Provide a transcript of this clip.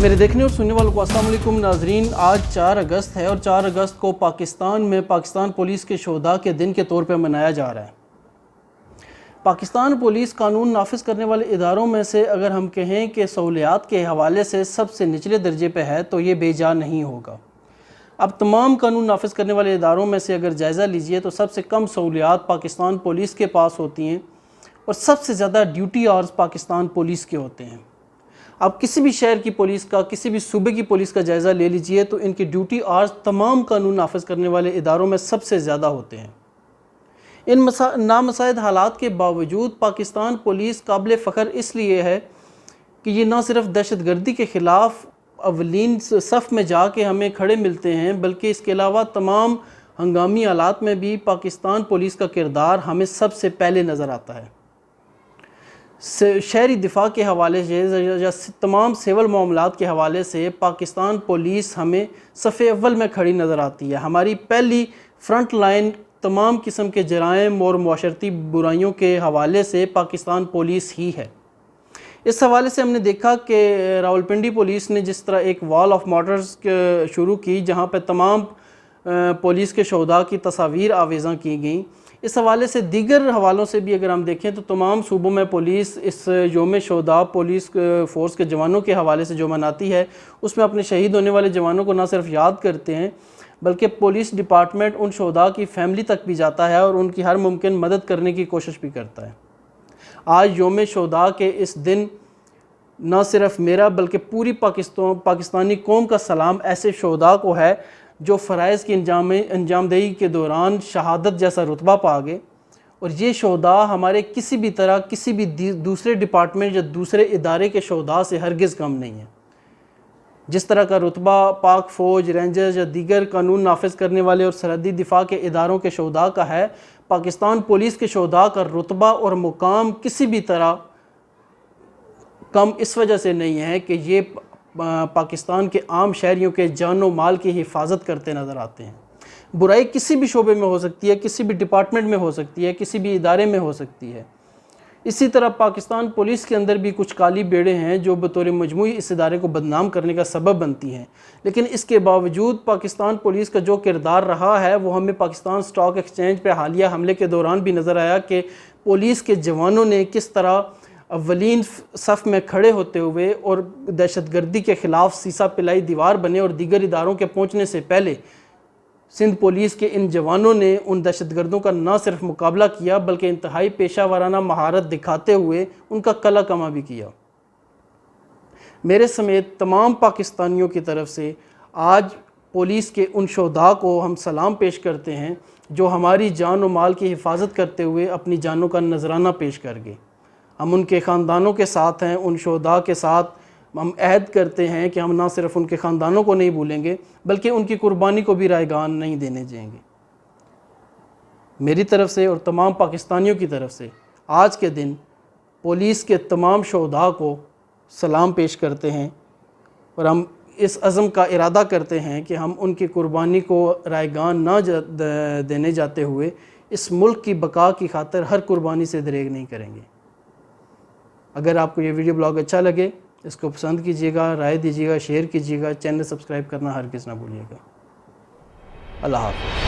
میرے دیکھنے اور سننے والوں کو السلام علیکم ناظرین، آج 4 اگست ہے اور 4 اگست کو پاکستان میں پاکستان پولیس کے شہداء کے دن کے طور پہ منایا جا رہا ہے۔ پاکستان پولیس قانون نافذ کرنے والے اداروں میں سے اگر ہم کہیں کہ سہولیات کے حوالے سے سب سے نچلے درجے پہ ہے تو یہ بے جا نہیں ہوگا۔ اب تمام قانون نافذ کرنے والے اداروں میں سے اگر جائزہ لیجئے تو سب سے کم سہولیات پاکستان پولیس کے پاس ہوتی ہیں اور سب سے زیادہ ڈیوٹی آورز پاکستان پولیس کے ہوتے ہیں۔ اب کسی بھی شہر کی پولیس کا، کسی بھی صوبے کی پولیس کا جائزہ لے لیجئے تو ان کی ڈیوٹی آورز تمام قانون نافذ کرنے والے اداروں میں سب سے زیادہ ہوتے ہیں۔ ان نامساعد حالات کے باوجود پاکستان پولیس قابل فخر اس لیے ہے کہ یہ نہ صرف دہشت گردی کے خلاف اولین صف میں جا کے ہمیں کھڑے ملتے ہیں، بلکہ اس کے علاوہ تمام ہنگامی حالات میں بھی پاکستان پولیس کا کردار ہمیں سب سے پہلے نظر آتا ہے۔ شہری دفاع کے حوالے سے یا تمام سول معاملات کے حوالے سے پاکستان پولیس ہمیں صف اول میں کھڑی نظر آتی ہے۔ ہماری پہلی فرنٹ لائن تمام قسم کے جرائم اور معاشرتی برائیوں کے حوالے سے پاکستان پولیس ہی ہے۔ اس حوالے سے ہم نے دیکھا کہ راولپنڈی پولیس نے جس طرح ایک وال آف مارٹرز شروع کی جہاں پہ تمام پولیس کے شہداء کی تصاویر آویزاں کی گئیں، اس حوالے سے دیگر حوالوں سے بھی اگر ہم دیکھیں تو تمام صوبوں میں پولیس اس یوم شہداء پولیس فورس کے جوانوں کے حوالے سے جو مناتی ہے، اس میں اپنے شہید ہونے والے جوانوں کو نہ صرف یاد کرتے ہیں بلکہ پولیس ڈپارٹمنٹ ان شہداء کی فیملی تک بھی جاتا ہے اور ان کی ہر ممکن مدد کرنے کی کوشش بھی کرتا ہے۔ آج یوم شہداء کے اس دن نہ صرف میرا بلکہ پوری پاکستانی قوم کا سلام ایسے شہداء کو ہے جو فرائض کی انجام دہی کے دوران شہادت جیسا رتبہ پا گئے، اور یہ شہداء ہمارے کسی بھی طرح کسی بھی دوسرے ڈپارٹمنٹ یا دوسرے ادارے کے شہداء سے ہرگز کم نہیں ہے۔ جس طرح کا رتبہ پاک فوج، رینجرز یا دیگر قانون نافذ کرنے والے اور سرحدی دفاع کے اداروں کے شہداء کا ہے، پاکستان پولیس کے شہداء کا رتبہ اور مقام کسی بھی طرح کم اس وجہ سے نہیں ہے کہ یہ پاکستان کے عام شہریوں کے جان و مال کی حفاظت کرتے نظر آتے ہیں۔ برائی کسی بھی شعبے میں ہو سکتی ہے، کسی بھی ڈپارٹمنٹ میں ہو سکتی ہے، کسی بھی ادارے میں ہو سکتی ہے۔ اسی طرح پاکستان پولیس کے اندر بھی کچھ کالی بیڑے ہیں جو بطور مجموعی اس ادارے کو بدنام کرنے کا سبب بنتی ہیں، لیکن اس کے باوجود پاکستان پولیس کا جو کردار رہا ہے وہ ہمیں پاکستان سٹاک ایکسچینج پہ حالیہ حملے کے دوران بھی نظر آیا کہ پولیس کے جوانوں نے کس طرح اولین صف میں کھڑے ہوتے ہوئے اور دہشت گردی کے خلاف سیسا پلائی دیوار بنے، اور دیگر اداروں کے پہنچنے سے پہلے سندھ پولیس کے ان جوانوں نے ان دہشت گردوں کا نہ صرف مقابلہ کیا بلکہ انتہائی پیشہ ورانہ مہارت دکھاتے ہوئے ان کا قلع کما بھی کیا۔ میرے سمیت تمام پاکستانیوں کی طرف سے آج پولیس کے ان شہداء کو ہم سلام پیش کرتے ہیں جو ہماری جان و مال کی حفاظت کرتے ہوئے اپنی جانوں کا نذرانہ پیش کر گئے۔ ہم ان کے خاندانوں کے ساتھ ہیں، ان شہداء کے ساتھ ہم عہد کرتے ہیں کہ ہم نہ صرف ان کے خاندانوں کو نہیں بھولیں گے بلکہ ان کی قربانی کو بھی رائیگان نہیں دینے دیں گے۔ میری طرف سے اور تمام پاکستانیوں کی طرف سے آج کے دن پولیس کے تمام شہداء کو سلام پیش کرتے ہیں، اور ہم اس عزم کا ارادہ کرتے ہیں کہ ہم ان کی قربانی کو رائیگان نہ دینے جاتے ہوئے اس ملک کی بقا کی خاطر ہر قربانی سے دریغ نہیں کریں گے۔ اگر آپ کو یہ ویڈیو بلاگ اچھا لگے اس کو پسند کیجیے گا، رائے دیجیے گا، شیئر کیجیے گا، چینل سبسکرائب کرنا ہرگز نہ بھولیے گا۔ اللہ حافظ۔